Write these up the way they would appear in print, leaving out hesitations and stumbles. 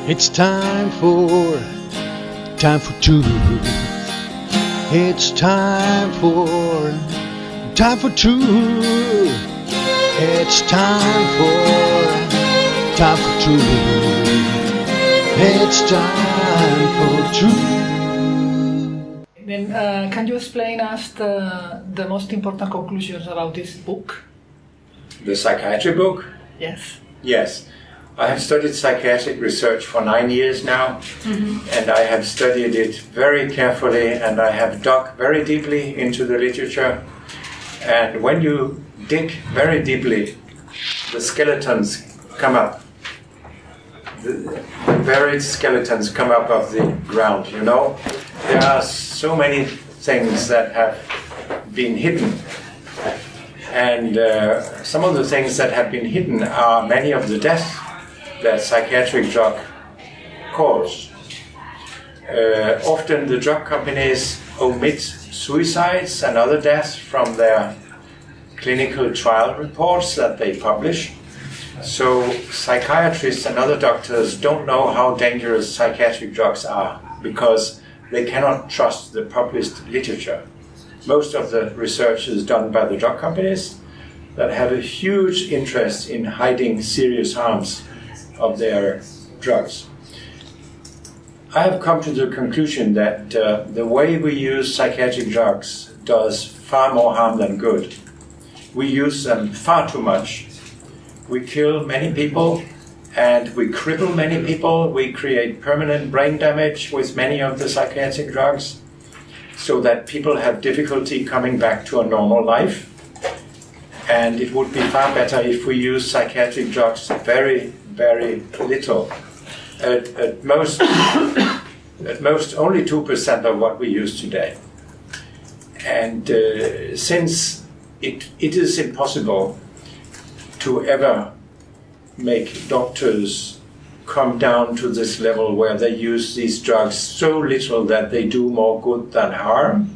It's time for truth. It's time for truth. It's time for truth. It's time for truth. Then, can you explain us the most important conclusions about this book? The psychiatry book? Yes. Yes. I have studied psychiatric research for 9 years now, and I have studied it very carefully, and I have dug very deeply into the literature. And when you dig very deeply, the skeletons come up. The buried skeletons come up of the ground, you know. There are so many things that have been hidden. And some of the things that have been hidden are many of the deaths that psychiatric drug cause. Often the drug companies omit suicides and other deaths from their clinical trial reports that they publish. So psychiatrists and other doctors don't know how dangerous psychiatric drugs are because they cannot trust the published literature. Most of the research is done by the drug companies that have a huge interest in hiding serious harms of their drugs. I have come to the conclusion that the way we use psychiatric drugs does far more harm than good. We use them far too much. We kill many people and we cripple many people. We create permanent brain damage with many of the psychiatric drugs so that people have difficulty coming back to a normal life. And it would be far better if we use psychiatric drugs very little. At most only 2% of what we use today. And since it is impossible to ever make doctors come down to this level where they use these drugs so little that they do more good than harm,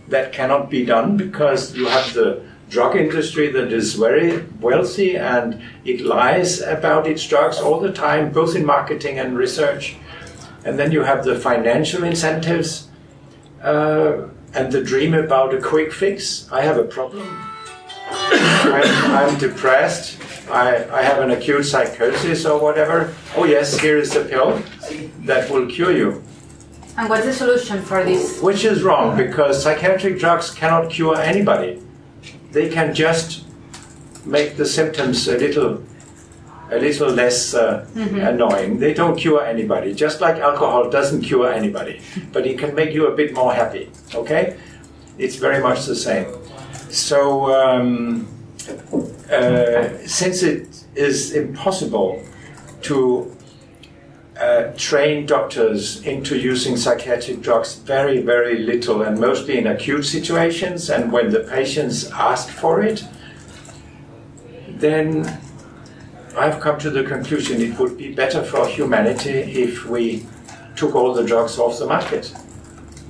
that cannot be done because you have the drug industry that is very wealthy and it lies about its drugs all the time, both in marketing and research. And then you have the financial incentives and the dream about a quick fix. I have a problem. I'm depressed. I have an acute psychosis or whatever. Oh yes, here is the pill that will cure you. And what's the solution for this? Which is wrong, because psychiatric drugs cannot cure anybody. They can just make the symptoms a little less annoying. They don't cure anybody, just like alcohol doesn't cure anybody. But it can make you a bit more happy, okay? It's very much the same. So, since it is impossible to train doctors into using psychiatric drugs very little and mostly in acute situations and when the patients ask for it, then I've come to the conclusion it would be better for humanity if we took all the drugs off the market.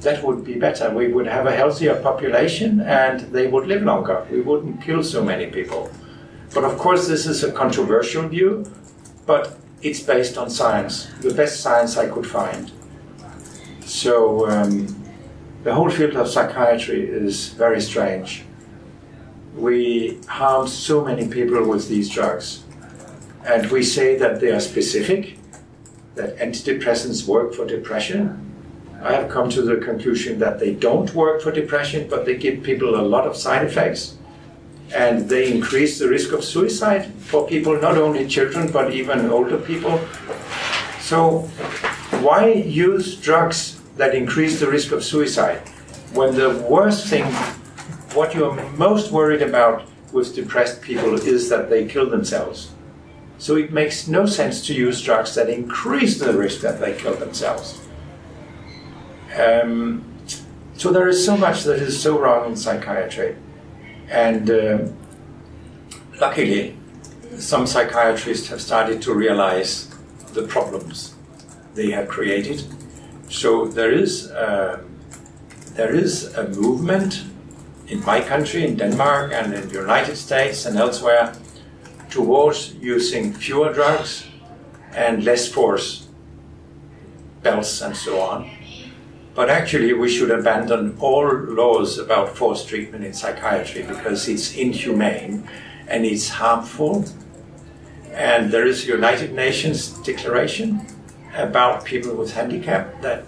That would be better. We would have a healthier population and they would live longer. We wouldn't kill so many people. But of course this is a controversial view, but it's based on science, the best science I could find. So the whole field of psychiatry is very strange. We harm so many people with these drugs. And we say that they are specific, that antidepressants work for depression. I have come to the conclusion that they don't work for depression, but they give people a lot of side effects. And they increase the risk of suicide for people, not only children, but even older people. So why use drugs that increase the risk of suicide when the worst thing, what you're most worried about with depressed people is that they kill themselves? So it makes no sense to use drugs that increase the risk that they kill themselves. So there is so much that is so wrong in psychiatry. And luckily, some psychiatrists have started to realize the problems they have created. So there is a movement in my country, in Denmark, and in the United States and elsewhere, towards using fewer drugs and less force belts and so on. But actually we should abandon all laws about forced treatment in psychiatry because it's inhumane and it's harmful. And there is a United Nations declaration about people with handicap that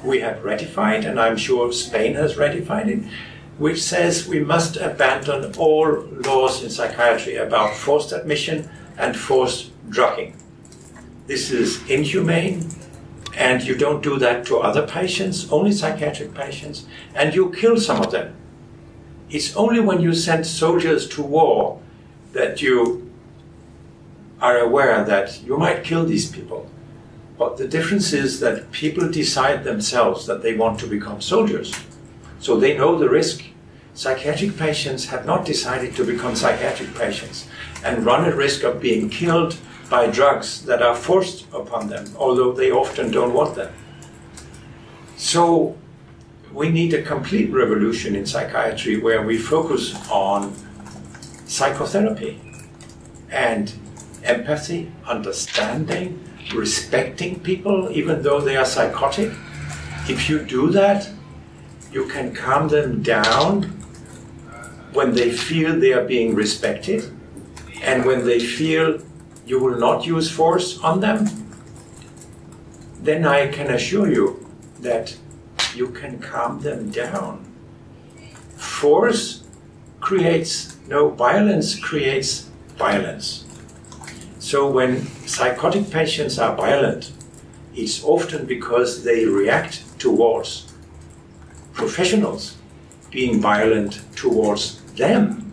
we have ratified, and I'm sure Spain has ratified it, which says we must abandon all laws in psychiatry about forced admission and forced drugging. This is inhumane, and you don't do that to other patients, only psychiatric patients, and you kill some of them. It's only when you send soldiers to war that you are aware that you might kill these people. But the difference is that people decide themselves that they want to become soldiers. So they know the risk. Psychiatric patients have not decided to become psychiatric patients and run a risk of being killed by drugs that are forced upon them, although they often don't want them. So we need a complete revolution in psychiatry where we focus on psychotherapy and empathy, understanding, respecting people even though they are psychotic. If you do that, you can calm them down when they feel they are being respected and when they feel you will not use force on them. Then I can assure you that you can calm them down. Force creates, no, violence creates violence. So when psychotic patients are violent, it's often because they react towards professionals being violent towards them.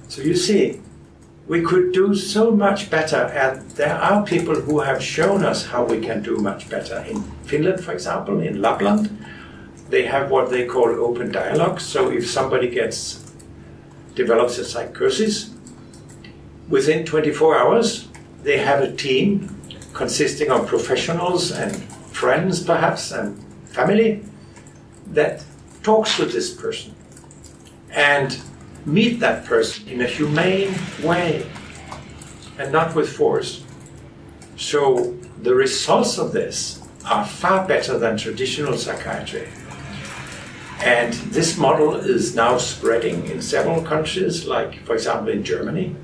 So you see, we could do so much better, and there are people who have shown us how we can do much better. In Finland, for example, in Lapland, they have what they call open dialogue. So if somebody develops a psychosis, within 24 hours, they have a team consisting of professionals and friends, perhaps, and family that talks to this person and meet that person in a humane way and not with force. So the results of this are far better than traditional psychiatry. And this model is now spreading in several countries, like, for example, in Germany.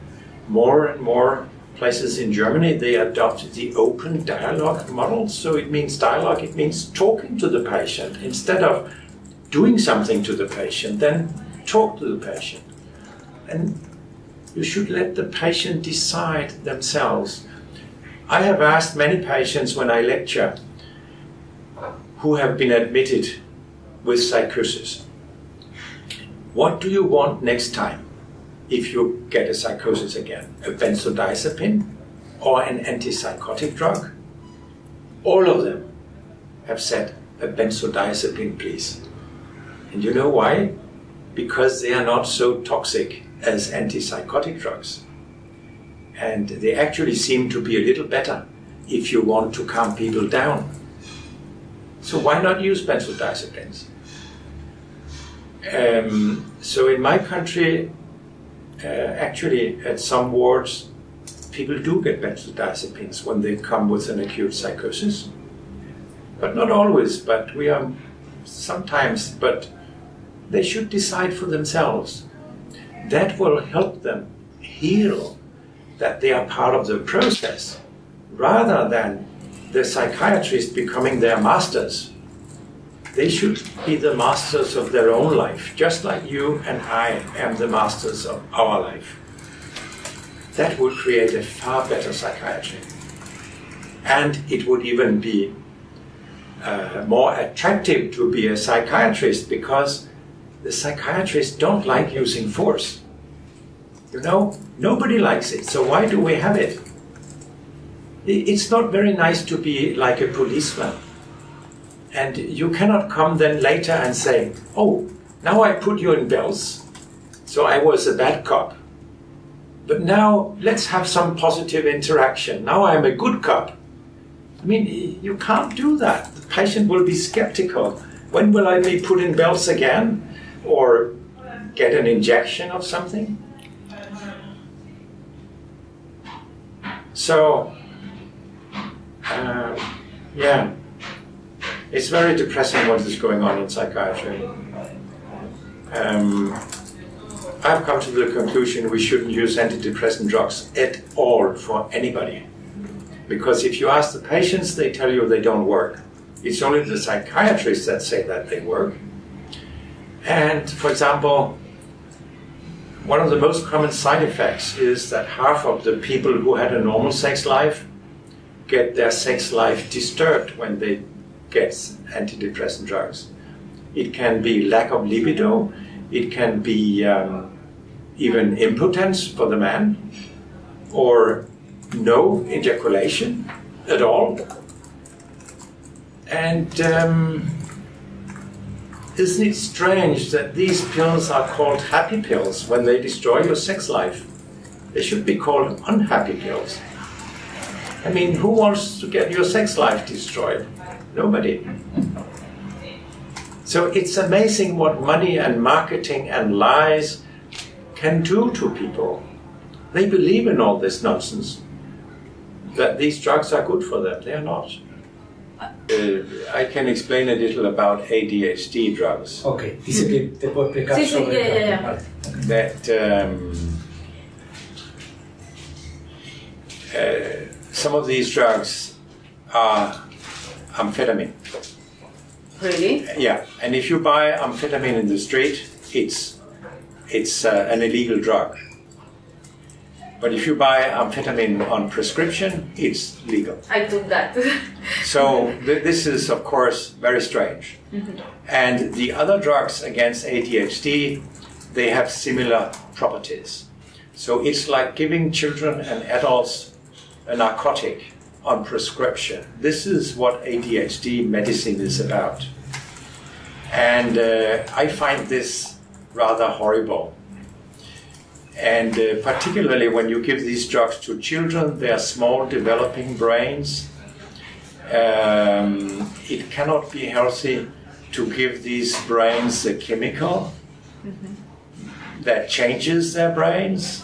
More and more places in Germany, they adopt the open dialogue model. So it means dialogue, it means talking to the patient. Instead of doing something to the patient, then talk to the patient. And you should let the patient decide themselves. I have asked many patients when I lecture who have been admitted with psychosis, what do you want next time? If you get a psychosis again, a benzodiazepine or an antipsychotic drug? All of them have said, a benzodiazepine, please. And you know why? Because they are not so toxic as antipsychotic drugs. And they actually seem to be a little better if you want to calm people down. So why not use benzodiazepines? So in my country, actually, at some wards, people do get benzodiazepines when they come with an acute psychosis. But not always, but we are sometimes, but they should decide for themselves. That will help them heal, that they are part of the process, rather than the psychiatrist becoming their masters. They should be the masters of their own life, just like you and I am the masters of our life. That would create a far better psychiatry. And it would even be more attractive to be a psychiatrist, because the psychiatrists don't like using force. You know, nobody likes it, so why do we have it? It's not very nice to be like a policeman. And you cannot come then later and say, oh, now I put you in bells, so I was a bad cop. But now let's have some positive interaction. Now I'm a good cop. I mean, you can't do that. The patient will be skeptical. When will I be put in bells again? Or get an injection of something? Yeah. It's very depressing what is going on in psychiatry. I've come to the conclusion we shouldn't use antidepressant drugs at all for anybody. Because if you ask the patients, they tell you they don't work. It's only the psychiatrists that say that they work. And, for example, one of the most common side effects is that half of the people who had a normal sex life get their sex life disturbed when they get antidepressant drugs. It can be lack of libido, it can be even impotence for the man, or no ejaculation at all. And isn't it strange that these pills are called happy pills when they destroy your sex life? They should be called unhappy pills. I mean, who wants to get your sex life destroyed? Nobody. So it's amazing what money and marketing and lies can do to people. They believe in all this nonsense, that these drugs are good for them. They are not. I can explain a little about ADHD drugs. Okay, dice que te puedo explicar Sí, sobre ya. Vale. That some of these drugs are amphetamine. Really? Yeah, and if you buy amphetamine in the street, it's an illegal drug. But if you buy amphetamine on prescription, it's legal. I took that. So this is, of course, very strange. Mm-hmm. And the other drugs against ADHD, they have similar properties. So it's like giving children and adults a narcotic on prescription. This is what ADHD medicine is about. And I find this rather horrible. And particularly when you give these drugs to children, they are small developing brains. It cannot be healthy to give these brains a chemical that changes their brains.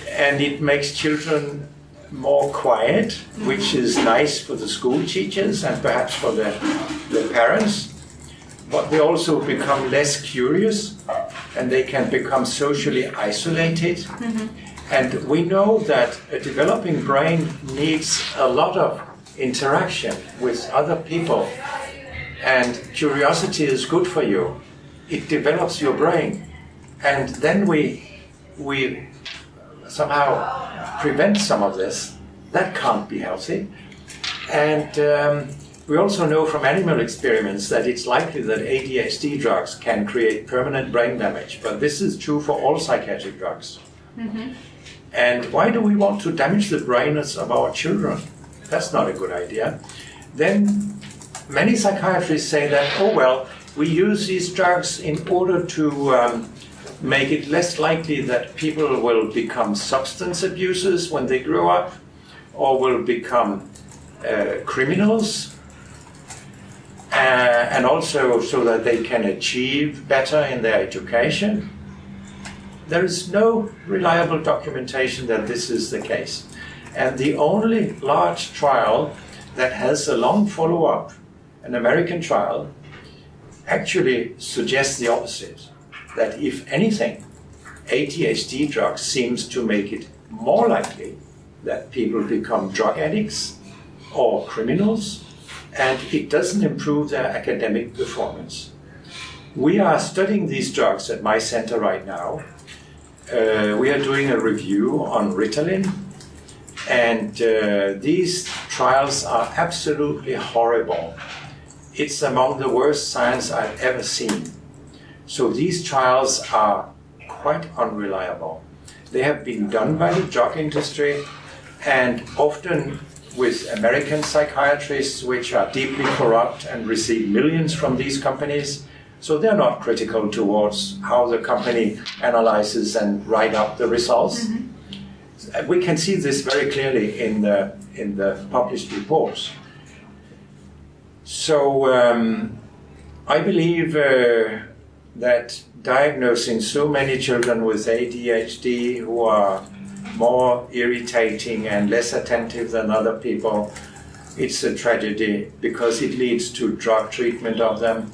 And it makes children more quiet, which is nice for the school teachers and perhaps for the parents. But they also become less curious, and they can become socially isolated. And we know that a developing brain needs a lot of interaction with other people. And curiosity is good for you. It develops your brain. And then we somehow prevent some of this. That can't be healthy. And we also know from animal experiments that it's likely that ADHD drugs can create permanent brain damage, but this is true for all psychiatric drugs. And why do we want to damage the brains of our children? That's not a good idea. Then many psychiatrists say that, oh well, we use these drugs in order to make it less likely that people will become substance abusers when they grow up, or will become criminals. And also so that they can achieve better in their education. There is no reliable documentation that this is the case. And the only large trial that has a long follow-up, an American trial, actually suggests the opposite. That if anything, ADHD drugs seems to make it more likely that people become drug addicts or criminals, and it doesn't improve their academic performance. We are studying these drugs at my center right now. We are doing a review on Ritalin, and these trials are absolutely horrible. It's among the worst science I've ever seen. So these trials are quite unreliable. They have been done by the drug industry, and often with American psychiatrists, which are deeply corrupt and receive millions from these companies. So they're not critical towards how the company analyzes and write up the results. We can see this very clearly in the published reports. So I believe that diagnosing so many children with ADHD who are more irritating and less attentive than other people it's a tragedy because it leads to drug treatment of them,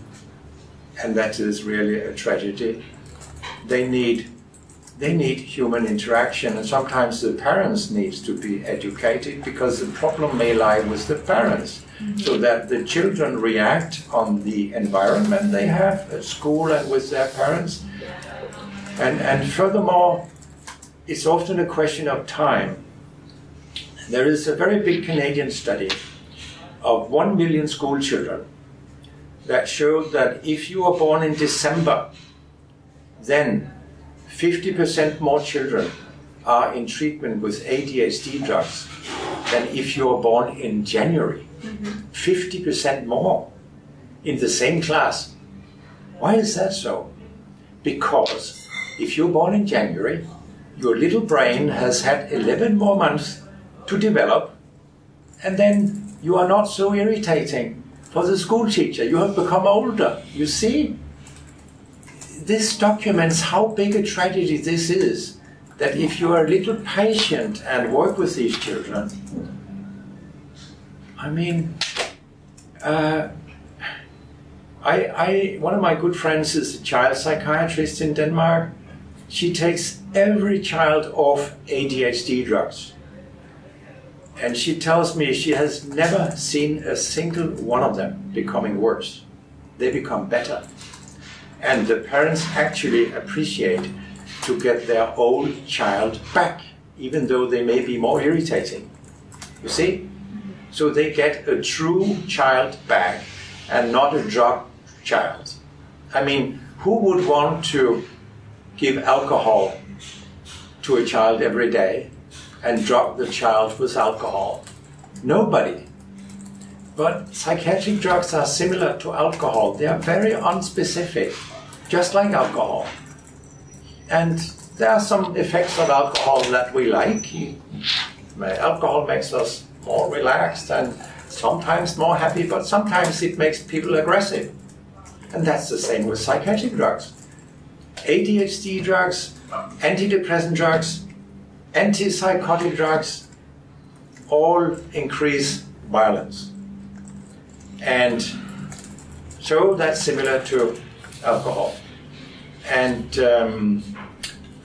and that is really a tragedy. They need human interaction, and sometimes the parents need to be educated because the problem may lie with the parents, so that the children react on the environment they have at school and with their parents. And furthermore, it's often a question of time. There is a very big Canadian study of 1 million school children that showed that if you are born in December, then 50% more children are in treatment with ADHD drugs than if you are born in January. 50% more in the same class. Why is that so? Because if you're born in January, your little brain has had 11 more months to develop, and then you are not so irritating for the school teacher. You have become older. You see? This documents how big a tragedy this is, that if you are a little patient and work with these children, I mean, one of my good friends is a child psychiatrist in Denmark. She takes every child off ADHD drugs. And she tells me she has never seen a single one of them becoming worse. They become better. And the parents actually appreciate to get their old child back, even though they may be more irritating. You see? So they get a true child back and not a drug child. I mean, who would want to give alcohol to a child every day and drug the child with alcohol? Nobody. But psychiatric drugs are similar to alcohol. They are very unspecific, just like alcohol. And there are some effects of alcohol that we like. Alcohol makes us more relaxed and sometimes more happy, but sometimes it makes people aggressive. And that's the same with psychiatric drugs. ADHD drugs, antidepressant drugs, antipsychotic drugs all increase violence. And so that's similar to alcohol. And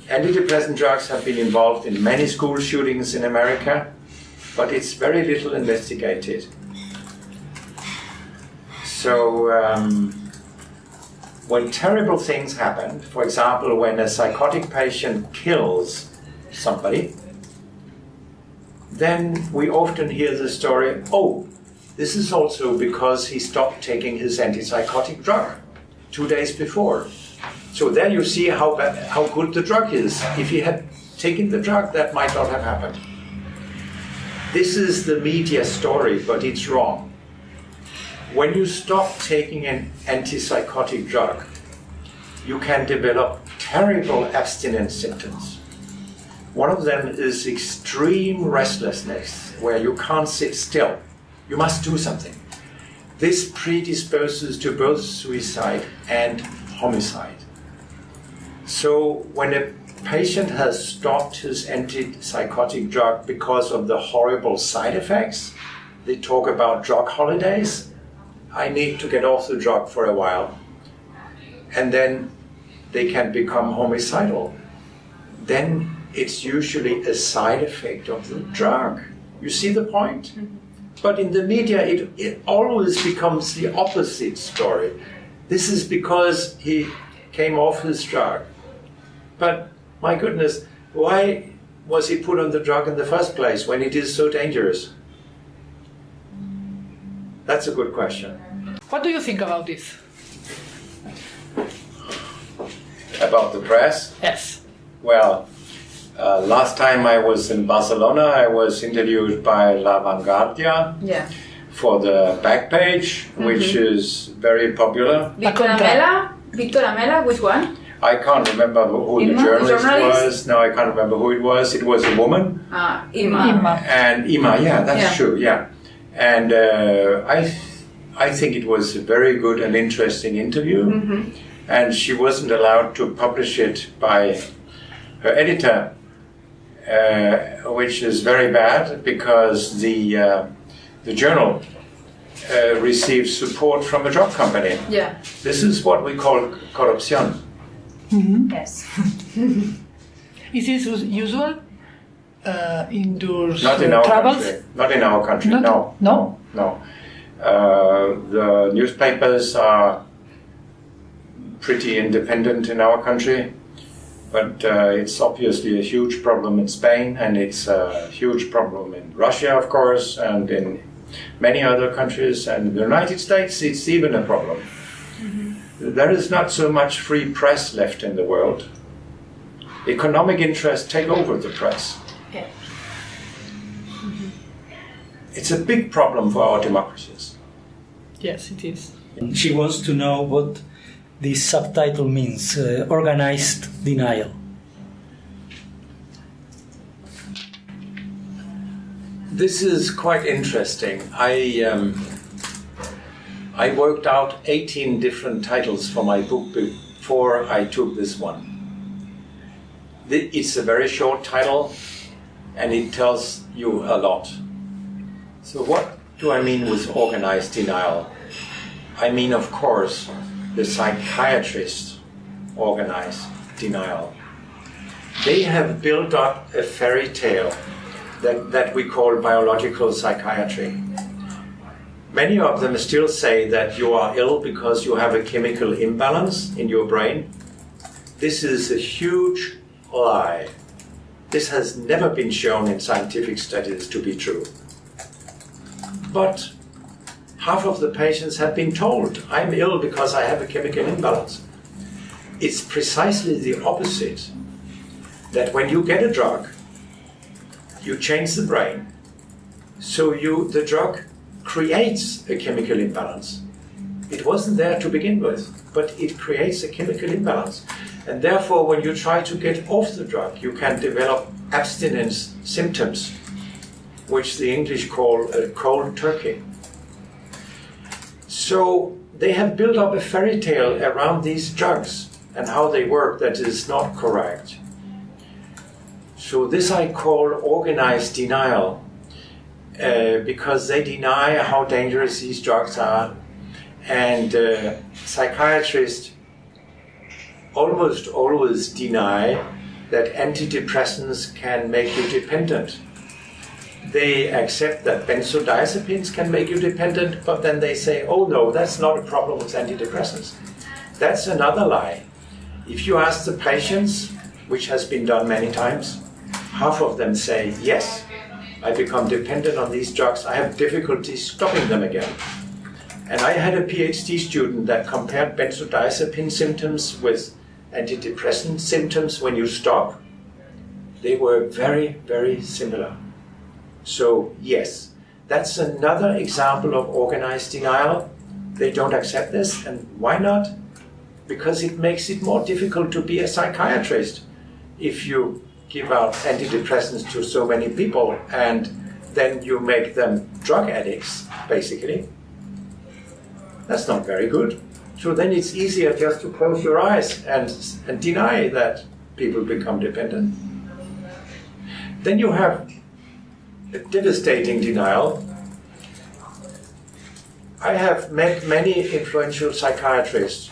antidepressant drugs have been involved in many school shootings in America, but it's very little investigated. So when terrible things happen, for example, when a psychotic patient kills somebody, then we often hear the story, oh, this is also because he stopped taking his antipsychotic drug 2 days before. So there you see how good the drug is. If he had taken the drug, that might not have happened. This is the media story, but it's wrong. When you stop taking an antipsychotic drug, you can develop terrible abstinence symptoms. One of them is extreme restlessness, where you can't sit still. You must do something. This predisposes to both suicide and homicide. So when a patient has stopped his antipsychotic drug because of the horrible side effects, they talk about drug holidays. I need to get off the drug for a while. And then they can become homicidal. Then it's usually a side effect of the drug. You see the point? But in the media, it always becomes the opposite story. This is because he came off his drug. But my goodness, why was he put on the drug in the first place when it is so dangerous? That's a good question. What do you think about this? About the press? Yes. Well, last time I was in Barcelona, I was interviewed by La Vanguardia for the back page, which is very popular. Victor Amela, which one? I can't remember who the journalist was. No, I can't remember who it was. It was a woman. Ima. And Ima, yeah, that's true, yeah. And I think it was a very good and interesting interview. And she wasn't allowed to publish it by her editor, which is very bad because the the journal receives support from a drug company. Yeah. This is what we call corruption. Yes. Is this usual in those Not in our travels? country. Not in our country. Not- No. no? The newspapers are pretty independent in our country, but it's obviously a huge problem in Spain, and it's a huge problem in Russia, of course, and in many other countries, and in the United States it's even a problem. There is not so much free press left in the world. Economic interests take over the press. Yeah. It's a big problem for our democracies. Yes, it is. She wants to know what the subtitle means, organized denial. This is quite interesting. I worked out 18 different titles for my book before I took this one. It's a very short title, and it tells you a lot. So what do I mean with organized denial? I mean, of course, the psychiatrists organize denial. They have built up a fairy tale that we call biological psychiatry. Many of them still say that you are ill because you have a chemical imbalance in your brain. This is a huge lie. This has never been shown in scientific studies to be true. But half of the patients have been told, I'm ill because I have a chemical imbalance. It's precisely the opposite. That when you get a drug, you change the brain. So the drug creates a chemical imbalance. It wasn't there to begin with, but it creates a chemical imbalance. And therefore, when you try to get off the drug, you can develop abstinence symptoms, which the English call a cold turkey. So they have built up a fairy tale around these drugs and how they work that is not correct. So this I call organized denial, because they deny how dangerous these drugs are, and psychiatrists almost always deny that antidepressants can make you dependent. They accept that benzodiazepines can make you dependent, but then they say, oh no, that's not a problem with antidepressants. That's another lie. If you ask the patients, which has been done many times, half of them say, yes, I become dependent on these drugs, I have difficulty stopping them again. And I had a PhD student that compared benzodiazepine symptoms with antidepressant symptoms when you stop. They were very, very similar. So yes, that's another example of organized denial. They don't accept this, and why not? Because it makes it more difficult to be a psychiatrist if you give out antidepressants to so many people and then you make them drug addicts, basically. That's not very good. So then it's easier just to close your eyes and deny that people become dependent. Then you have a devastating denial. I have met many influential psychiatrists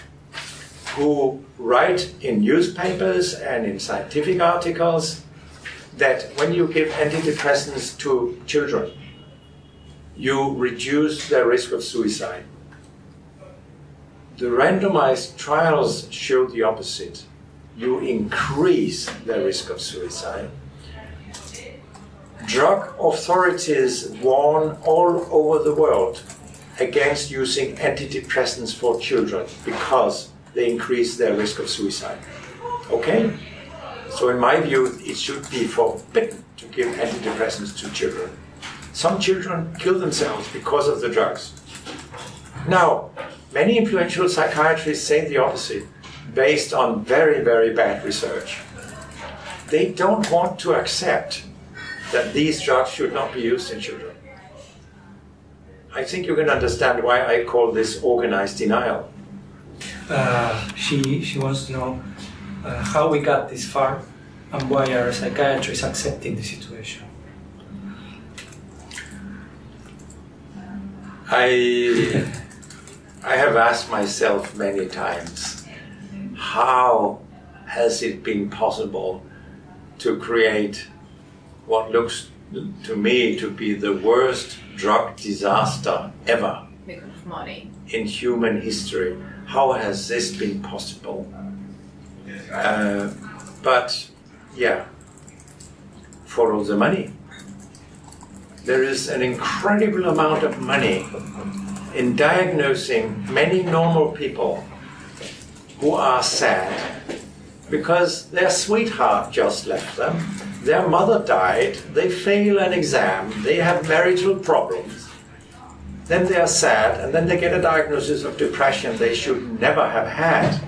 who write in newspapers and in scientific articles that when you give antidepressants to children, you reduce their risk of suicide. The randomized trials show the opposite. You increase the risk of suicide. Drug authorities warn all over the world against using antidepressants for children because they increase their risk of suicide. Okay? So in my view, it should be forbidden to give antidepressants to children. Some children kill themselves because of the drugs. Now, many influential psychiatrists say the opposite, based on very, very bad research. They don't want to accept that these drugs should not be used in children. I think you can understand why I call this organized denial. She wants to know how we got this far and why are psychiatrists accepting the situation. I have asked myself many times, how has it been possible to create what looks to me to be the worst drug disaster ever Because of money. in human history? How has this been possible? But yeah, follow the money. There is an incredible amount of money in diagnosing many normal people who are sad because their sweetheart just left them, their mother died, they fail an exam, they have marital problems, then they are sad, and then they get a diagnosis of depression they should never have had,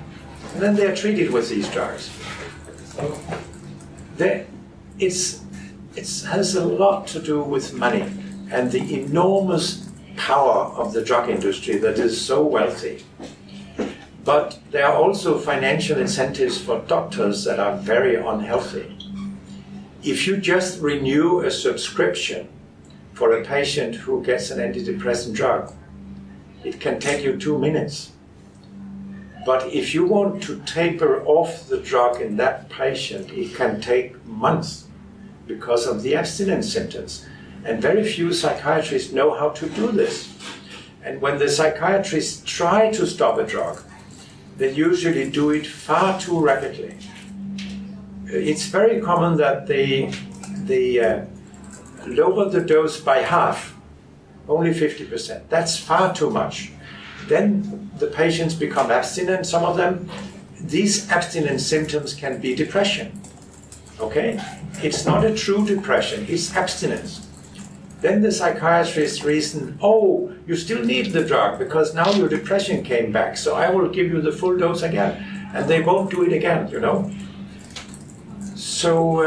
and then they are treated with these drugs. It has a lot to do with money and the enormous power of the drug industry that is so wealthy. But there are also financial incentives for doctors that are very unhealthy. If you just renew a subscription for a patient who gets an antidepressant drug, it can take you 2 minutes. But if you want to taper off the drug in that patient, it can take months because of the abstinence symptoms. And very few psychiatrists know how to do this. And when the psychiatrists try to stop a drug, they usually do it far too rapidly. It's very common that they lower the dose by half, only 50%. That's far too much. Then the patients become abstinent, some of them. These abstinence symptoms can be depression. Okay? It's not a true depression, it's abstinence. Then the psychiatrist reason, oh, you still need the drug because now your depression came back, so I will give you the full dose again. And they won't do it again, you know? So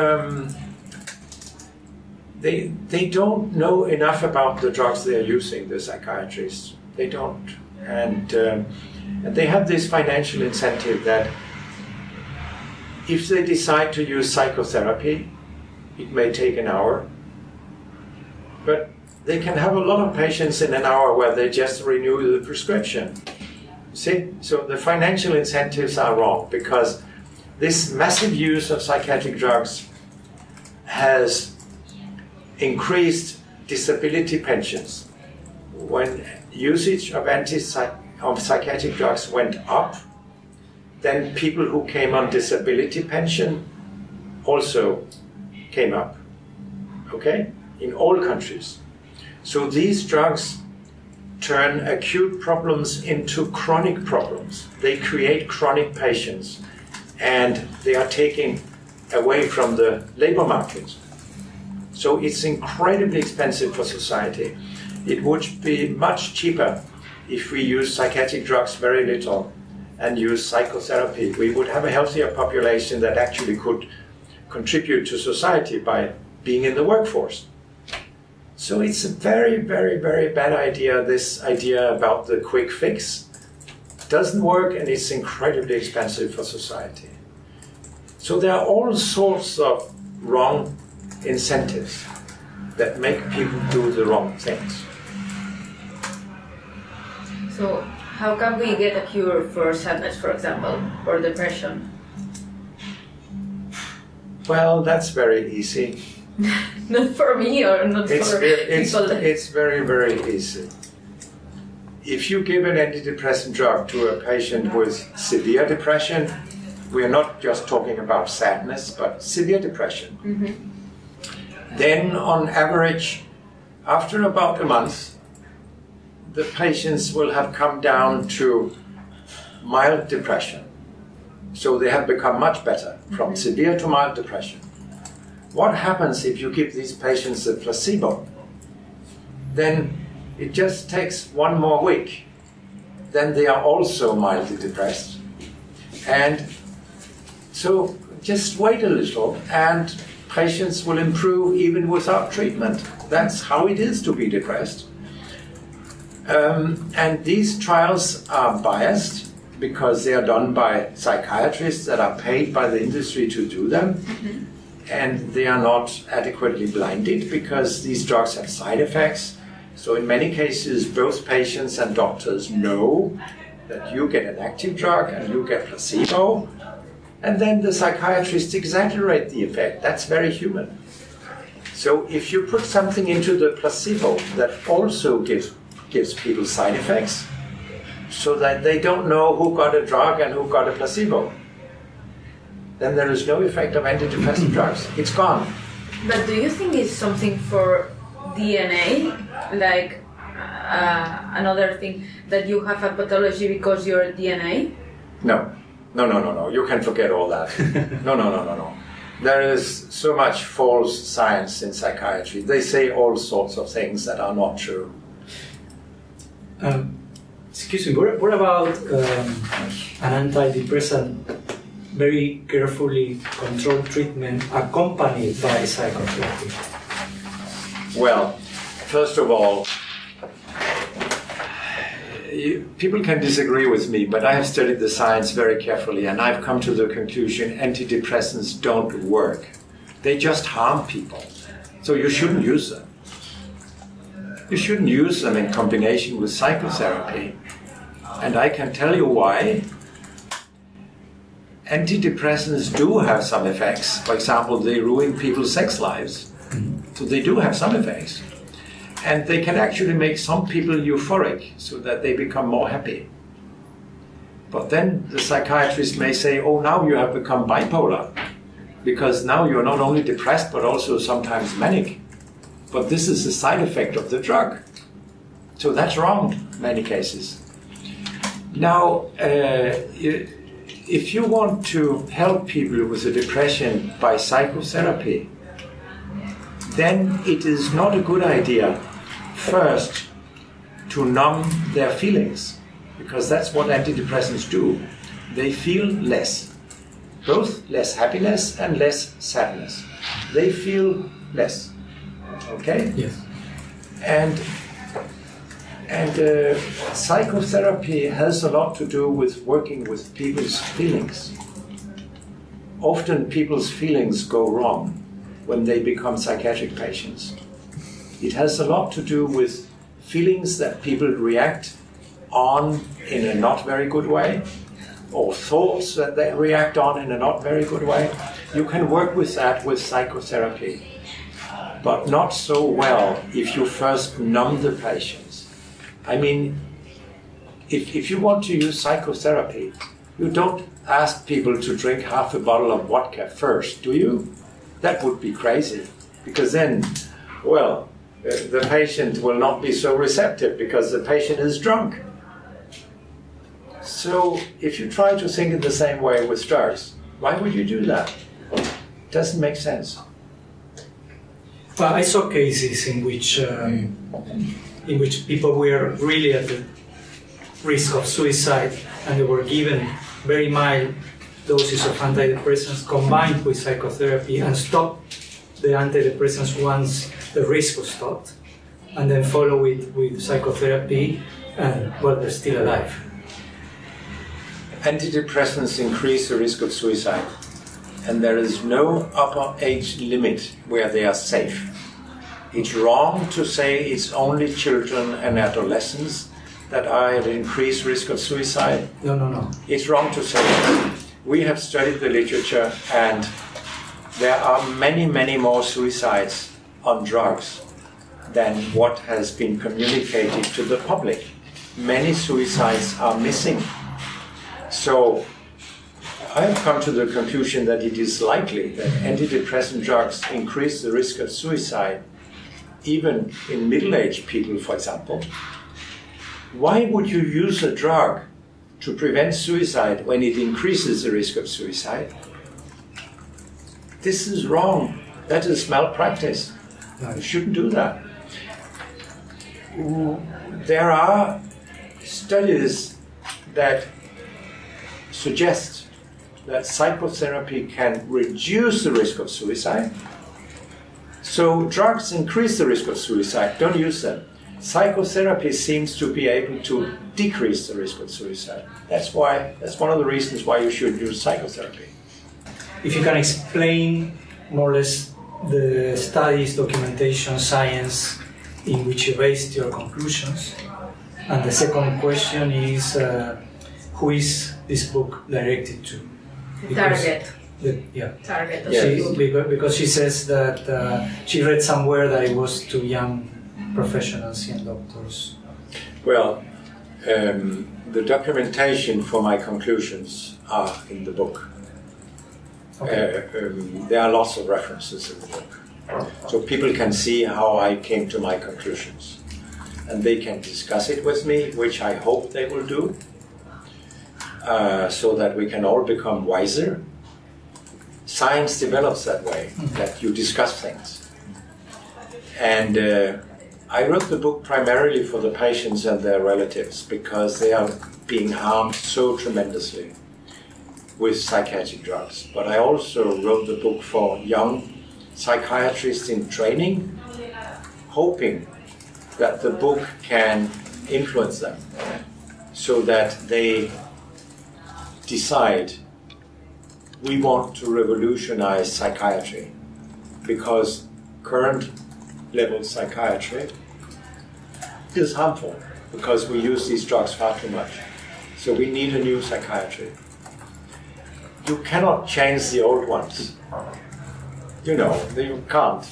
they don't know enough about the drugs they're using, the psychiatrists. They don't. And they have this financial incentive that if they decide to use psychotherapy, it may take an hour, but they can have a lot of patients in an hour where they just renew the prescription. See? So the financial incentives are wrong because this massive use of psychiatric drugs has increased disability pensions. When usage of psychiatric drugs went up, then people who came on disability pension also came up, okay, in all countries. So these drugs turn acute problems into chronic problems. They create chronic patients, and they are taking away from the labor market. So it's incredibly expensive for society. It would be much cheaper if we use psychiatric drugs very little and use psychotherapy. We would have a healthier population that actually could contribute to society by being in the workforce. So it's a very, very, very bad idea, this idea about the quick fix. It doesn't work and it's incredibly expensive for society. So there are all sorts of wrong incentives that make people do the wrong things. So how can we get a cure for sadness, for example, or depression? Well, that's very easy. Not for me or not for people. It's very, very easy. If you give an antidepressant drug to a patient with severe depression, we are not just talking about sadness, but severe depression. Mm-hmm. Then on average, after about a month, the patients will have come down to mild depression. So they have become much better, from severe to mild depression. What happens if you give these patients a placebo? Then it just takes 1 more week. Then they are also mildly depressed. And so just wait a little and patients will improve even without treatment. That's how it is to be depressed. And these trials are biased because they are done by psychiatrists that are paid by the industry to do them. Mm-hmm. And they are not adequately blinded because these drugs have side effects. So in many cases, both patients and doctors know that you get an active drug and you get placebo, and then the psychiatrists exaggerate the effect. That's very human. So if you put something into the placebo that also gives people side effects, so that they don't know who got a drug and who got a placebo, then there is no effect of antidepressant drugs. It's gone. But do you think it's something for DNA, like another thing, that you have a pathology because you're DNA? No. You can forget all that. No. There is so much false science in psychiatry. They say all sorts of things that are not true. Excuse me, what about an antidepressant, very carefully controlled treatment accompanied by psychotherapy? Well, first of all, people can disagree with me, but I have studied the science very carefully, and I've come to the conclusion antidepressants don't work. They just harm people. So you shouldn't use them. You shouldn't use them in combination with psychotherapy. And I can tell you why. Antidepressants do have some effects. For example, they ruin people's sex lives. So they do have some effects. And they can actually make some people euphoric so that they become more happy. But then the psychiatrist may say, oh, now you have become bipolar, because now you're not only depressed but also sometimes manic. But this is a side effect of the drug. So that's wrong in many cases. Now, if you want to help people with a depression by psychotherapy, then it is not a good idea first to numb their feelings, because that's what antidepressants do. They feel less, both less happiness and less sadness. They feel less, okay? Yes. And psychotherapy has a lot to do with working with people's feelings. Often people's feelings go wrong when they become psychiatric patients. It has a lot to do with feelings that people react on in a not very good way, or thoughts that they react on in a not very good way. You can work with that with psychotherapy, but not so well if you first numb the patients. I mean, if you want to use psychotherapy, you don't ask people to drink half a bottle of vodka first, do you? That would be crazy, because then, well, the patient will not be so receptive because the patient is drunk. So if you try to think in the same way with drugs, why would you do that? It doesn't make sense. Well, I saw cases in which people were really at the risk of suicide, and they were given very mild doses of antidepressants combined with psychotherapy, and stopped the antidepressants once the risk was stopped, and then follow it with psychotherapy, and well, they're still alive. Antidepressants increase the risk of suicide, and there is no upper age limit where they are safe. It's wrong to say it's only children and adolescents that are at increased risk of suicide. No. It's wrong to say that. We have studied the literature, and there are many, many more suicides on drugs than what has been communicated to the public. Many suicides are missing. So I have come to the conclusion that it is likely that antidepressant drugs increase the risk of suicide, even in middle-aged people, for example. Why would you use a drug to prevent suicide when it increases the risk of suicide? This is wrong. That is malpractice. You shouldn't do that. There are studies that suggest that psychotherapy can reduce the risk of suicide. So drugs increase the risk of suicide. Don't use them. Psychotherapy seems to be able to decrease the risk of suicide. That's one of the reasons why you should use psychotherapy. If you can explain more or less the studies, documentation, science in which you based your conclusions. And the second question is, who is this book directed to? Target. Yeah. Target of Yes. the book. Because she says that she read somewhere that it was to young professionals and doctors. Well, the documentation for my conclusions are in the book. Okay. There are lots of references in the book. So people can see how I came to my conclusions. And they can discuss it with me, which I hope they will do, so that we can all become wiser. Science develops that way, that you discuss things. And I wrote the book primarily for the patients and their relatives, because they are being harmed so tremendously with psychiatric drugs. But I also wrote the book for young psychiatrists in training, hoping that the book can influence them so that they decide, we want to revolutionize psychiatry, because current level psychiatry is harmful because we use these drugs far too much. So we need a new psychiatry. You cannot change the old ones. You know, you can't.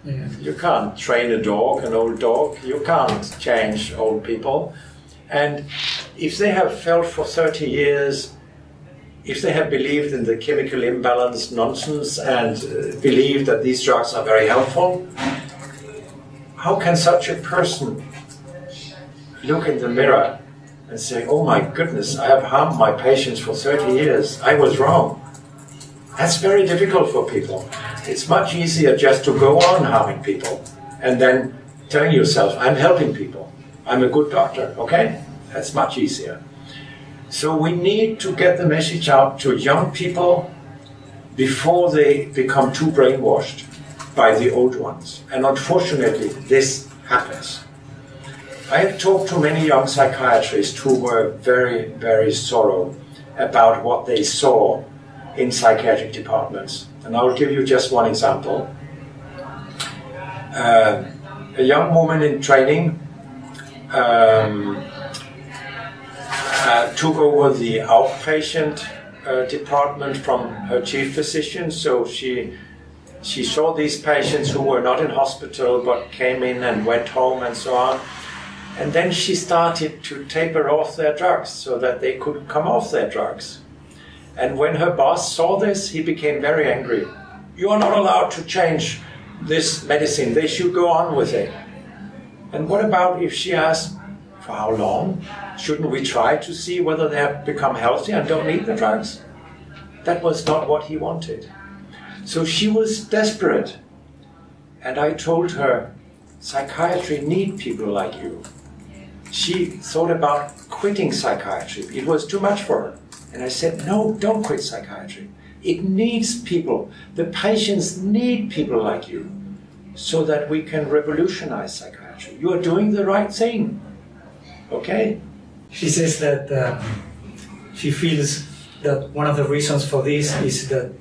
Yeah. You can't train a dog, an old dog. You can't change old people. And if they have felt for 30 years, if they have believed in the chemical imbalance nonsense and believed that these drugs are very helpful, how can such a person look in the mirror and say, oh my goodness, I have harmed my patients for 30 years. I was wrong. That's very difficult for people. It's much easier just to go on harming people and then telling yourself, I'm helping people. I'm a good doctor, okay? That's much easier. So we need to get the message out to young people before they become too brainwashed by the old ones. And unfortunately, this happens. I have talked to many young psychiatrists who were very, very sorrowful about what they saw in psychiatric departments. And I will give you just one example. A young woman in training took over the outpatient department from her chief physician. So she saw these patients who were not in hospital but came in and went home and so on. And then she started to taper off their drugs so that they could come off their drugs. And when her boss saw this, he became very angry. You are not allowed to change this medicine. They should go on with it. And what about if she asked, for how long? Shouldn't we try to see whether they have become healthy and don't need the drugs? That was not what he wanted. So she was desperate. And I told her, psychiatry needs people like you. She thought about quitting psychiatry. It was too much for her. And I said, no, don't quit psychiatry. It needs people. The patients need people like you so that we can revolutionize psychiatry. You are doing the right thing. Okay? She says that she feels that one of the reasons for this is that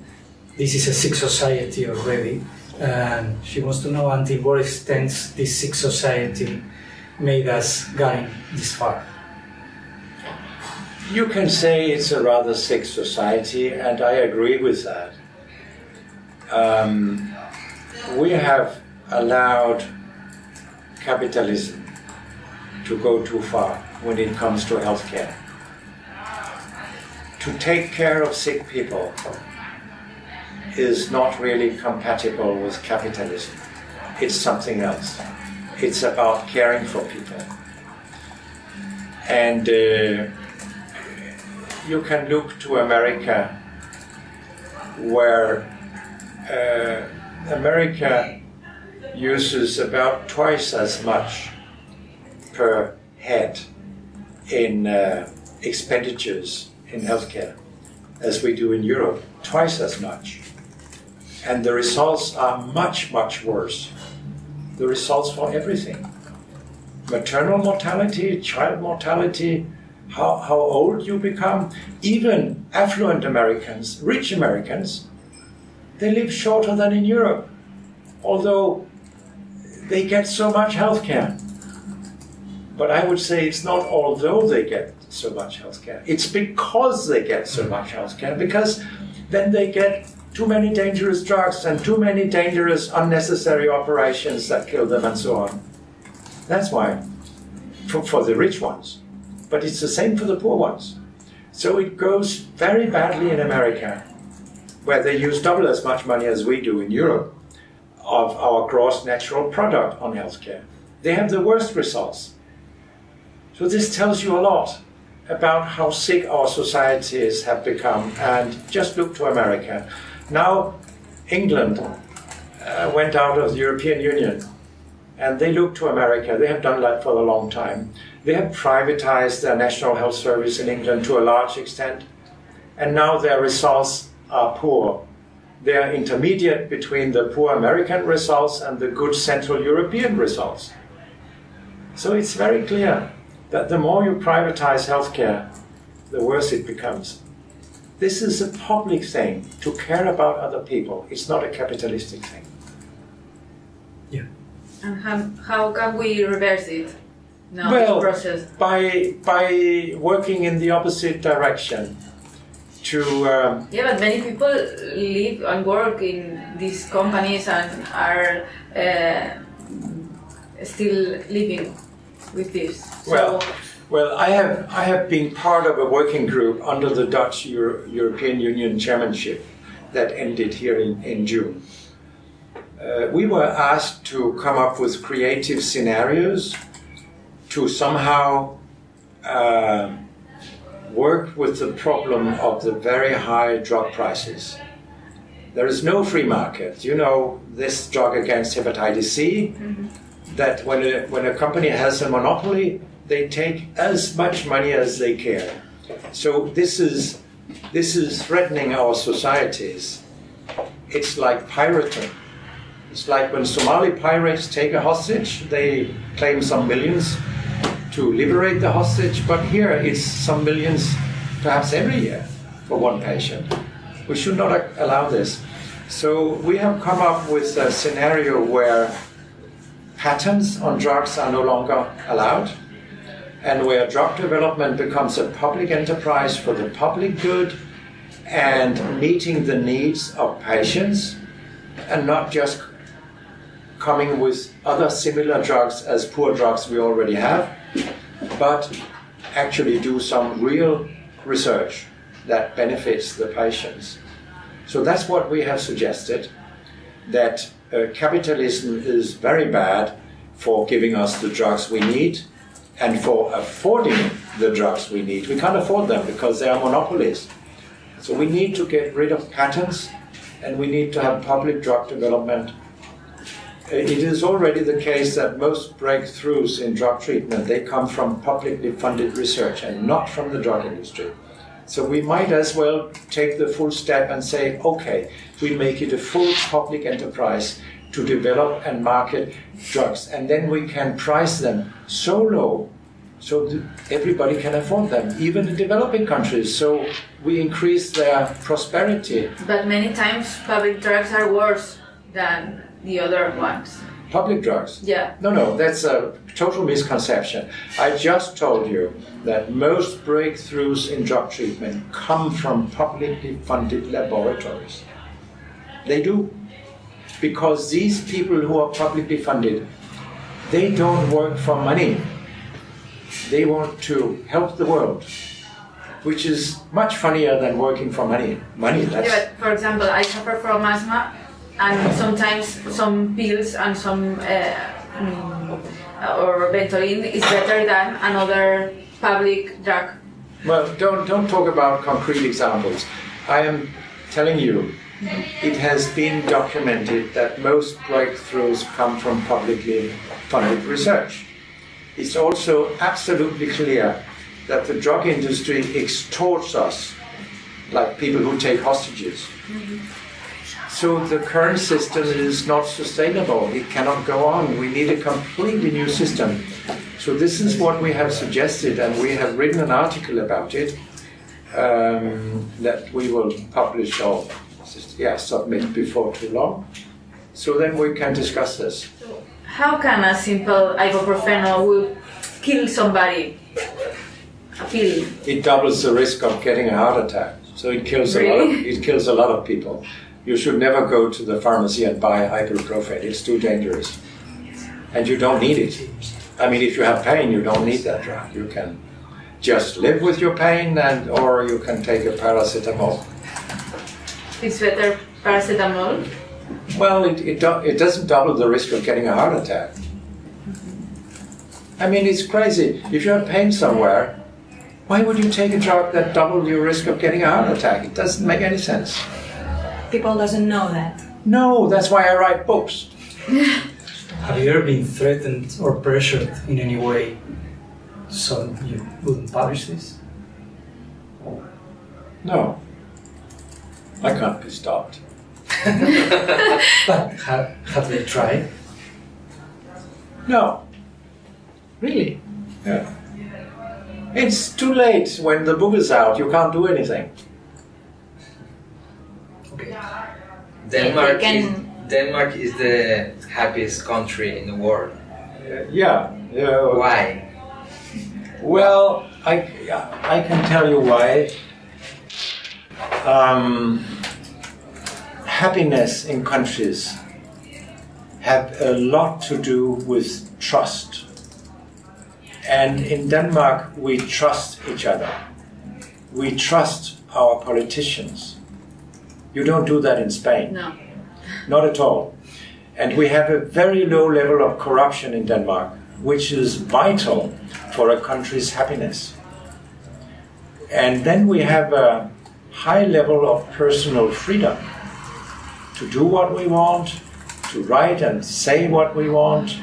this is a sick society already. And she wants to know until what extent this sick society made us get this far. You can say it's a rather sick society, and I agree with that. We have allowed capitalism to go too far when it comes to healthcare. To take care of sick people is not really compatible with capitalism. It's something else. It's about caring for people. And you can look to America, where America uses about twice as much per head in expenditures in healthcare as we do in Europe, twice as much. And the results are much, much worse. The results for everything. Maternal mortality, child mortality, how old you become. Even affluent Americans, rich Americans, they live shorter than in Europe. Although they get so much healthcare. But I would say it's not although they get so much healthcare. It's because they get so much healthcare, because then they get too many dangerous drugs and too many dangerous unnecessary operations that kill them and so on. That's why, for the rich ones. But it's the same for the poor ones. So it goes very badly in America, where they use double as much money as we do in Europe of our gross natural product on healthcare. They have the worst results. So this tells you a lot about how sick our societies have become. And just look to America. Now, England went out of the European Union, and they look to America. They have done that for a long time. They have privatized their National Health Service in England to a large extent, and now their results are poor. They are intermediate between the poor American results and the good Central European results. So it's very clear that the more you privatize healthcare, the worse it becomes. This is a public thing, to care about other people. It's not a capitalistic thing. Yeah. And how can we reverse it? No, well, this process. by working in the opposite direction. Yeah, but many people live and work in these companies and are still living with this. Well, I have been part of a working group under the Dutch European Union chairmanship that ended here in June. We were asked to come up with creative scenarios to somehow work with the problem of the very high drug prices. There is no free market. You know, this drug against hepatitis C, that when a company has a monopoly, they take as much money as they care. So this is threatening our societies. It's like pirating. It's like when Somali pirates take a hostage, they claim some millions to liberate the hostage, but here it's some millions perhaps every year for one patient. We should not allow this. So we have come up with a scenario where patents on drugs are no longer allowed, and where drug development becomes a public enterprise for the public good and meeting the needs of patients, and not just coming with other similar drugs as poor drugs we already have, but actually do some real research that benefits the patients. So that's what we have suggested, that capitalism is very bad for giving us the drugs we need and for affording the drugs we need. We can't afford them because they are monopolies. So we need to get rid of patents, and we need to have public drug development. It is already the case that most breakthroughs in drug treatment, they come from publicly funded research and not from the drug industry. So we might as well take the full step and say, okay, we make it a full public enterprise to develop and market drugs, and then we can price them so low so that everybody can afford them, even in developing countries, so we increase their prosperity. But many times public drugs are worse than the other ones. Public drugs? Yeah. No, that's a total misconception. I just told you that most breakthroughs in drug treatment come from publicly funded laboratories. They do. Because these people who are publicly funded, they don't work for money. They want to help the world, which is much funnier than working for money. That's... Yeah, but for example, I suffer from asthma, and sometimes some pills and some or Ventolin is better than another public drug. Well, don't talk about concrete examples. I am telling you, it has been documented that most breakthroughs come from publicly funded research. It's also absolutely clear that the drug industry extorts us, like people who take hostages. So the current system is not sustainable. It cannot go on. We need a completely new system. So this is what we have suggested, and we have written an article about it that we will publish or submit before too long. So then we can discuss this. So How can a simple ibuprofen will kill somebody? A pill. It doubles the risk of getting a heart attack. So it kills a lot of people. You should never go to the pharmacy and buy ibuprofen. It's too dangerous. And you don't need it. I mean, if you have pain, you don't need that drug. You can just live with your pain, or you can take a paracetamol. It's better paracetamol? Well, it doesn't double the risk of getting a heart attack. I mean, it's crazy. If you have pain somewhere, why would you take a drug that doubles your risk of getting a heart attack? It doesn't make any sense. People doesn't know that. No, that's why I write books. Have you ever been threatened or pressured in any way so you wouldn't publish this? No. I can't be stopped. But have they tried? No. Really? Yeah. It's too late. When the book is out, you can't do anything. Okay. Denmark is the happiest country in the world. Yeah. Why? Well, I can tell you why. Happiness in countries have a lot to do with trust. And in Denmark, we trust each other. We trust our politicians. You don't do that in Spain. No. Not at all. And we have a very low level of corruption in Denmark, which is vital for a country's happiness. And then we have a high level of personal freedom to do what we want, to write and say what we want,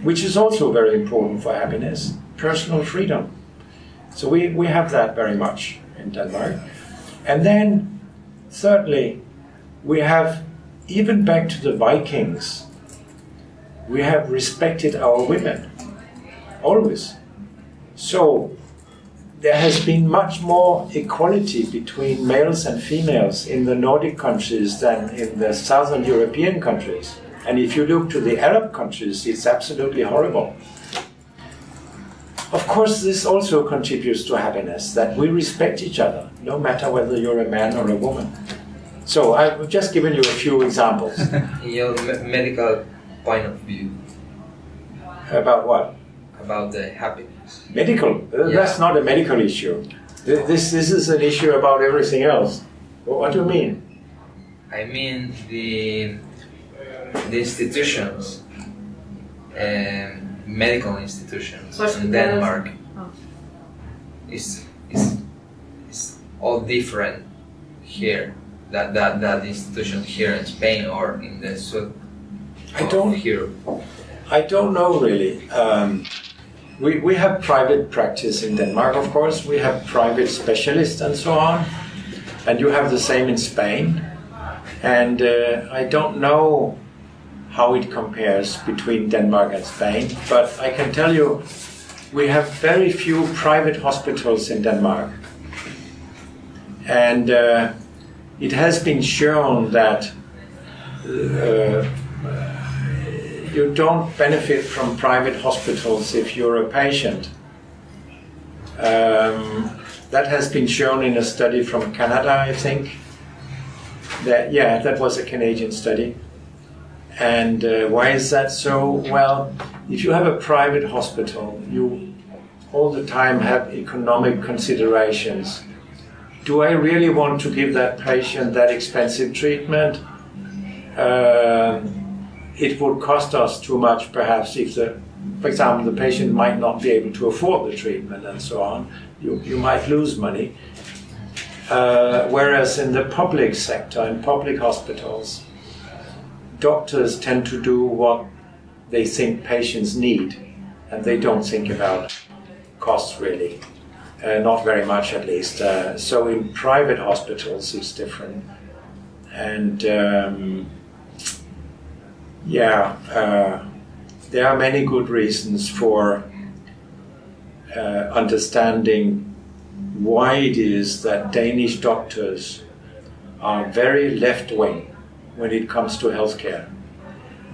which is also very important for happiness, personal freedom. So we have that very much in Denmark. And then, thirdly, we have, even back to the Vikings, we have respected our women, always. So there has been much more equality between males and females in the Nordic countries than in the Southern European countries. And if you look to the Arab countries, it's absolutely horrible. Of course, this also contributes to happiness, that we respect each other, no matter whether you're a man or a woman. So I've just given you a few examples. In your medical point of view. About what? About the happiness. Medical? That's not a medical issue. This is an issue about everything else. What do you mean? I mean the institutions, medical institutions in Denmark is all different here. That institution here in Spain or in the south of Europe. I don't know really. We have private practice in Denmark, of course. We have private specialists and so on. And you have the same in Spain. And I don't know how it compares between Denmark and Spain. But I can tell you, we have very few private hospitals in Denmark. And it has been shown that you don't benefit from private hospitals if you're a patient. That has been shown in a study from Canada, I think. That was a Canadian study. And why is that so? Well, if you have a private hospital, you all the time have economic considerations. Do I really want to give that patient that expensive treatment? It would cost us too much, perhaps, if for example, the patient might not be able to afford the treatment and so on. You might lose money. Whereas in the public sector, in public hospitals, doctors tend to do what they think patients need, and they don't think about costs really. Not very much, at least. So in private hospitals, it's different. And there are many good reasons for understanding why it is that Danish doctors are very left-wing when it comes to healthcare.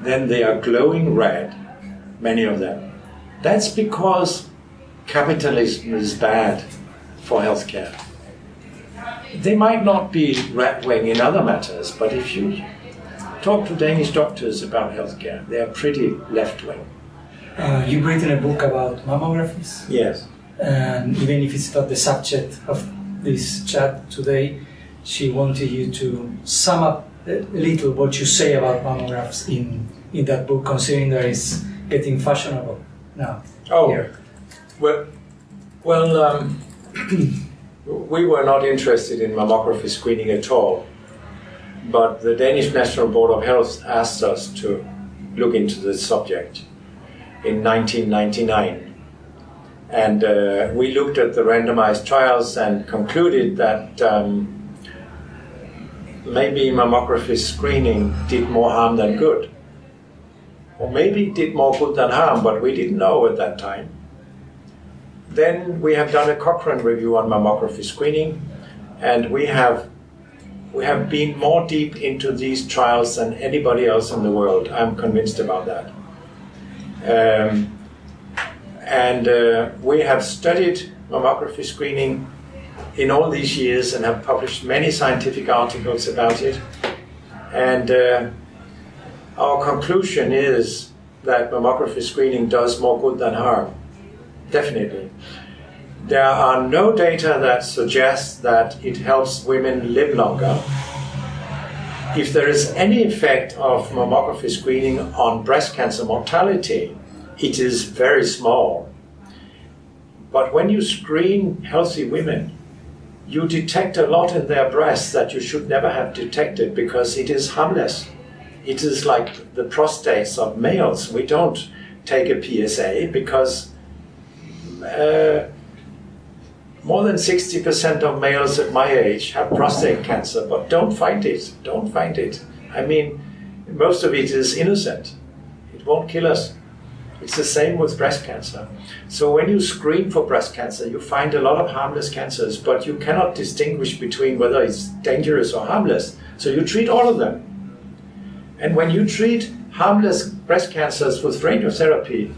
Then they are glowing red many of them. That's because capitalism is bad for healthcare. They might not be right-wing in other matters, but if you talk to Danish doctors about healthcare, they are pretty left-wing. You've written a book about mammographies. Yes. And even if it's not the subject of this chat today, she wanted you to sum up a little what you say about mammographs in that book, considering that it's getting fashionable now. Oh, here. well, we were not interested in mammography screening at all, but the Danish National Board of Health asked us to look into this subject in 1999. And we looked at the randomized trials and concluded that maybe mammography screening did more harm than good. Or maybe it did more good than harm, but we didn't know at that time. Then we have done a Cochrane review on mammography screening, and we have been more deep into these trials than anybody else in the world. I'm convinced about that. We have studied mammography screening in all these years and have published many scientific articles about it. And our conclusion is that mammography screening does more good than harm. Definitely. There are no data that suggests that it helps women live longer. If there is any effect of mammography screening on breast cancer mortality, it is very small. But when you screen healthy women, you detect a lot in their breasts that you should never have detected because it is harmless. It is like the prostates of males. We don't take a PSA because more than 60% of males at my age have prostate cancer, but don't find it. Don't find it. I mean, most of it is innocent. It won't kill us. It's the same with breast cancer. So when you screen for breast cancer, you find a lot of harmless cancers, but you cannot distinguish between whether it's dangerous or harmless. So you treat all of them. And when you treat harmless breast cancers with radiotherapy,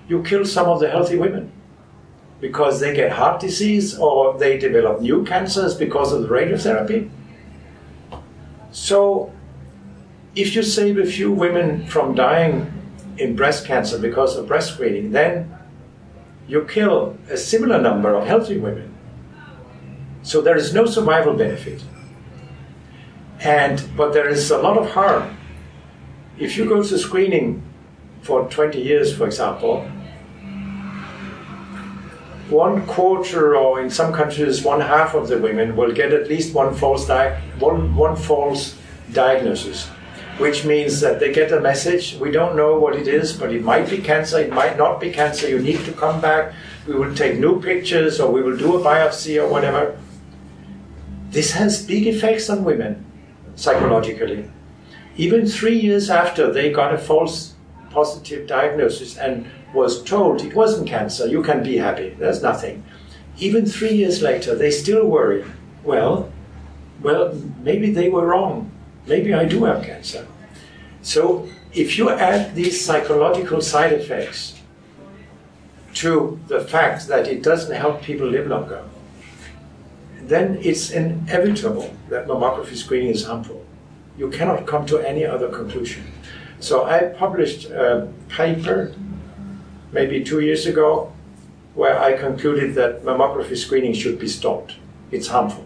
you kill some of the healthy women because they get heart disease or they develop new cancers because of the radiotherapy. So if you save a few women from dying in breast cancer because of breast screening, then you kill a similar number of healthy women. So there is no survival benefit. But there is a lot of harm. If you go to screening for 20 years, for example, 1/4, or in some countries 1/2 of the women will get at least one false diagnosis, which means that they get a message, we don't know what it is, but it might be cancer, it might not be cancer, you need to come back, we will take new pictures, or we will do a biopsy or whatever. This has big effects on women, psychologically. Even 3 years after they got a false positive diagnosis and was told it wasn't cancer, you can be happy, there's nothing. Even 3 years later, they still worry, well, maybe they were wrong. Maybe I do have cancer. So if you add these psychological side effects to the fact that it doesn't help people live longer, then it's inevitable that mammography screening is harmful. You cannot come to any other conclusion. So I published a paper maybe 2 years ago where I concluded that mammography screening should be stopped. It's harmful.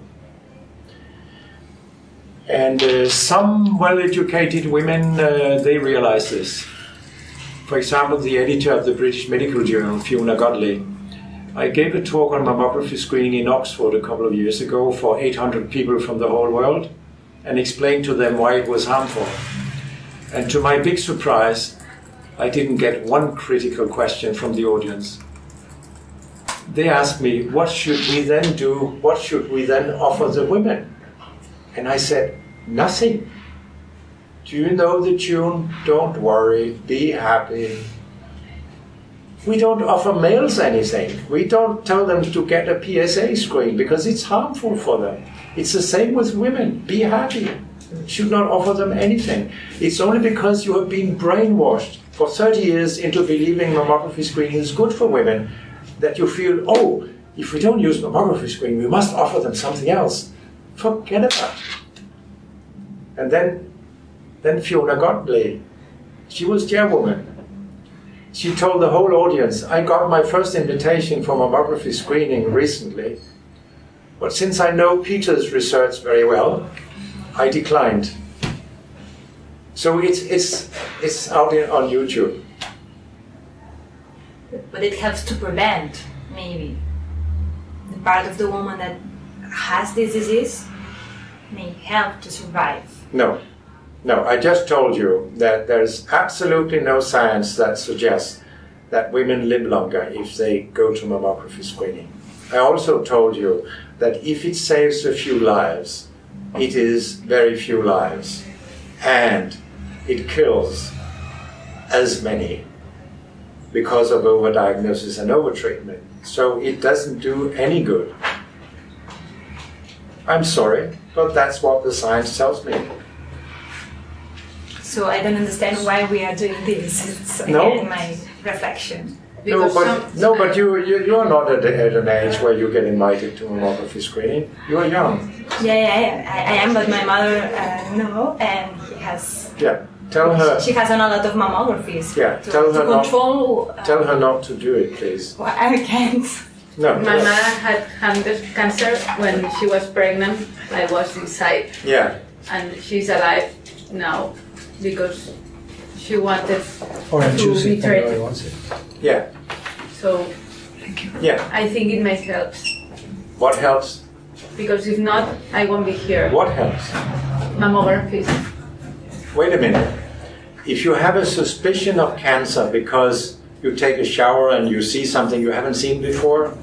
And some well-educated women, they realize this. For example, the editor of the British Medical Journal, Fiona Godley. I gave a talk on mammography screening in Oxford a couple of years ago for 800 people from the whole world and explained to them why it was harmful. And to my big surprise, I didn't get one critical question from the audience. They asked me, what should we then do? What should we then offer the women? And I said, nothing. Do you know the tune? Don't worry, be happy. We don't offer males anything. We don't tell them to get a PSA screen because it's harmful for them. It's the same with women. Be happy. Should not offer them anything. It's only because you have been brainwashed for 30 years into believing mammography screening is good for women, that you feel, oh, if we don't use mammography screening, we must offer them something else. Forget about it. And then Fiona Godley, she was chairwoman. She told the whole audience, I got my first invitation for mammography screening recently, but since I know Peter's research very well, I declined. So it's out on YouTube. But it helps to prevent, maybe. The part of the woman that has this disease may help to survive. No, I just told you that there's absolutely no science that suggests that women live longer if they go to mammography screening. I also told you that if it saves a few lives, it is very few lives, and it kills as many because of overdiagnosis and overtreatment. So it doesn't do any good. I'm sorry, but that's what the science tells me. So I don't understand why we are doing this. It's again my reflection. No, but you're not at an age where you get invited to mammography screening. You're young. Yeah, I am, but my mother no, and he has. Yeah, tell her. She has done a lot of mammographies. Yeah, tell her not to do it, please. Well, I can't. No. My mother had cancer when she was pregnant. I was inside. Yeah. And she's alive now because she wanted Orange to juice be if anybody treated. wants it. Yeah. So Yeah. I think it may help. What helps? Because if not, I won't be here. What helps? Mammographies. Wait a minute. If you have a suspicion of cancer because you take a shower and you see something you haven't seen before,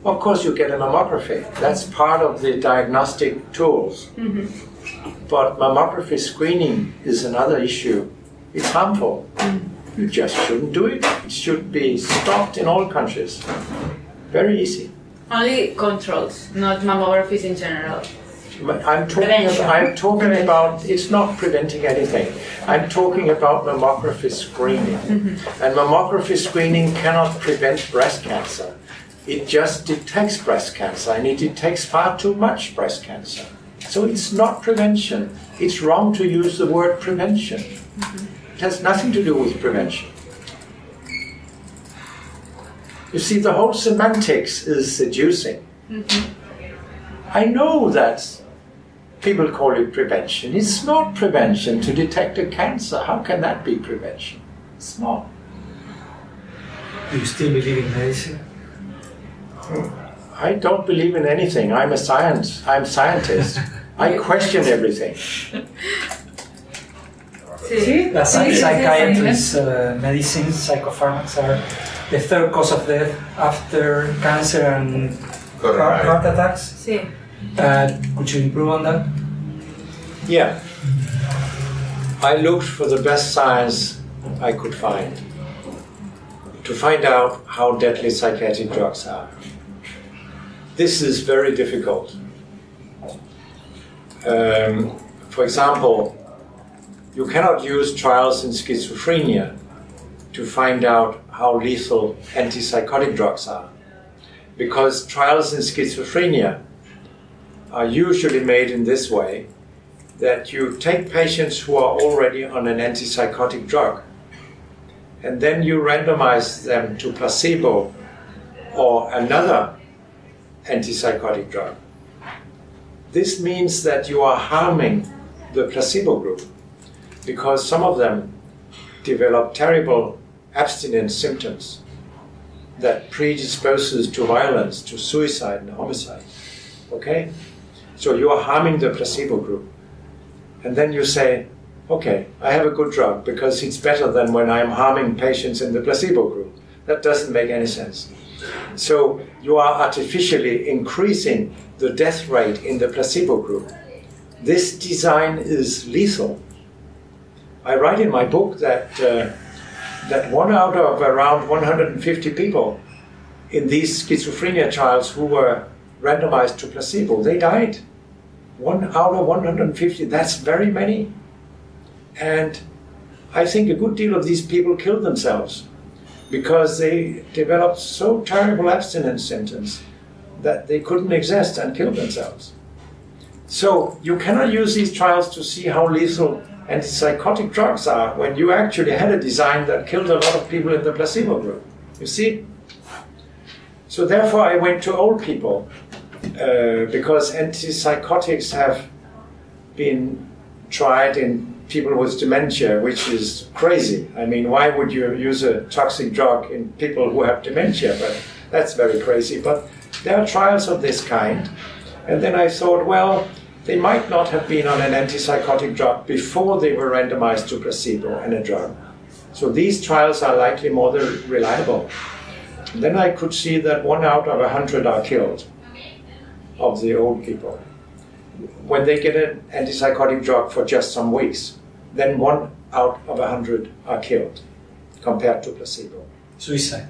of course you get a mammography. That's part of the diagnostic tools. Mm-hmm. But mammography screening is another issue. It's harmful. You just shouldn't do it. It should be stopped in all countries. Very easy. Only controls, not mammographies in general. But I'm talking about, it's not preventing anything. I'm talking about mammography screening. Mm-hmm. And mammography screening cannot prevent breast cancer. It just detects breast cancer, and it detects far too much breast cancer. So it's not prevention. It's wrong to use the word prevention. Mm-hmm. It has nothing to do with prevention. You see, the whole semantics is seducing. Mm-hmm. I know that people call it prevention. It's not prevention to detect a cancer. How can that be prevention? It's not. Do you still believe in medicine? I don't believe in anything. I'm a scientist. I question everything. As psychiatrists, medicine, psychopharmacos are the third cause of death after cancer and heart attacks. Sí. Could you improve on that? Yeah. I looked for the best science I could find to find out how deadly psychiatric drugs are. This is very difficult. For example, you cannot use trials in schizophrenia to find out how lethal antipsychotic drugs are, because trials in schizophrenia are usually made in this way, that you take patients who are already on an antipsychotic drug and then you randomize them to placebo or another antipsychotic drug. This means that you are harming the placebo group, because some of them develop terrible abstinence symptoms that predisposes to violence, to suicide and homicide. Okay? So you are harming the placebo group. And then you say, okay, I have a good drug because it's better than when I'm harming patients in the placebo group. That doesn't make any sense. So you are artificially increasing the death rate in the placebo group. This design is lethal. I write in my book that that 1 out of around 150 people in these schizophrenia trials who were randomized to placebo, they died. 1 out of 150, that's very many. And I think a good deal of these people killed themselves because they developed so terrible abstinence symptoms that they couldn't exist and killed themselves. So you cannot use these trials to see how lethal antipsychotic drugs are when you actually had a design that killed a lot of people in the placebo group. You see? So therefore I went to old people because antipsychotics have been tried in people with dementia, which is crazy. I mean, why would you use a toxic drug in people who have dementia? But that's very crazy. But there are trials of this kind. And then I thought, well, they might not have been on an antipsychotic drug before they were randomized to placebo and a drug. So these trials are likely more reliable. And then I could see that 1 out of 100 are killed of the old people. When they get an antipsychotic drug for just some weeks, then 1 out of 100 are killed compared to placebo. Suicide?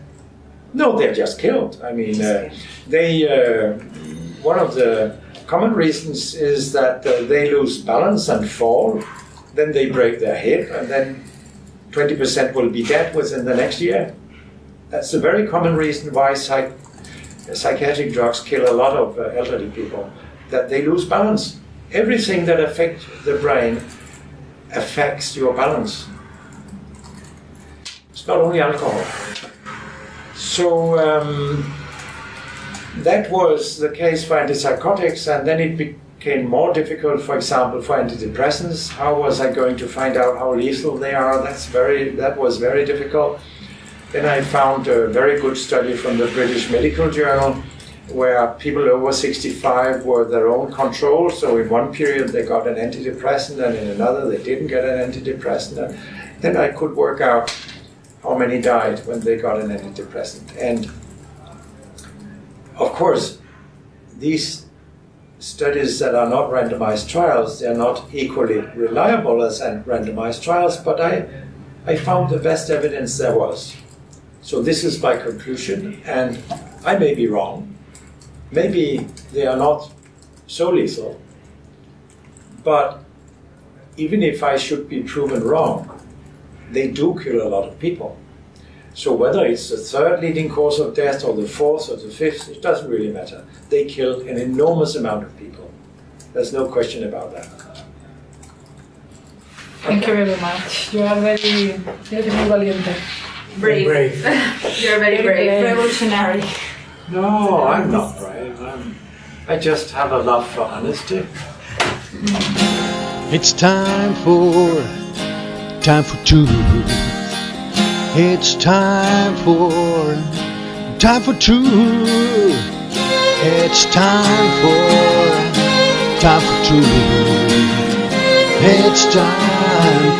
No, they're just killed. I mean, one of the common reasons is that they lose balance and fall, then they break their hip, and then 20% will be dead within the next year. That's a very common reason why psychiatric drugs kill a lot of elderly people, that they lose balance. Everything that affects the brain affects your balance. It's not only alcohol. So that was the case for antipsychotics, and then it became more difficult, for example, for antidepressants. How was I going to find out how lethal they are? That was very difficult. Then I found a very good study from the British Medical Journal where people over 65 were their own control. So in one period they got an antidepressant and in another they didn't get an antidepressant. And then I could work out how many died when they got an antidepressant. And of course, these studies that are not randomized trials, they're not equally reliable as randomized trials, but I found the best evidence there was. So this is my conclusion, and I may be wrong. Maybe they are not so lethal, but even if I should be proven wrong, they do kill a lot of people. So whether it's the third leading cause of death or the fourth or the fifth, it doesn't really matter. They kill an enormous amount of people. There's no question about that. Thank you very much. You are very valiente. Brave. You're very brave. Revolutionary. No, I'm not brave. I just have a love for honesty. It's time for truth. It's time for truth. It's time for truth. It's time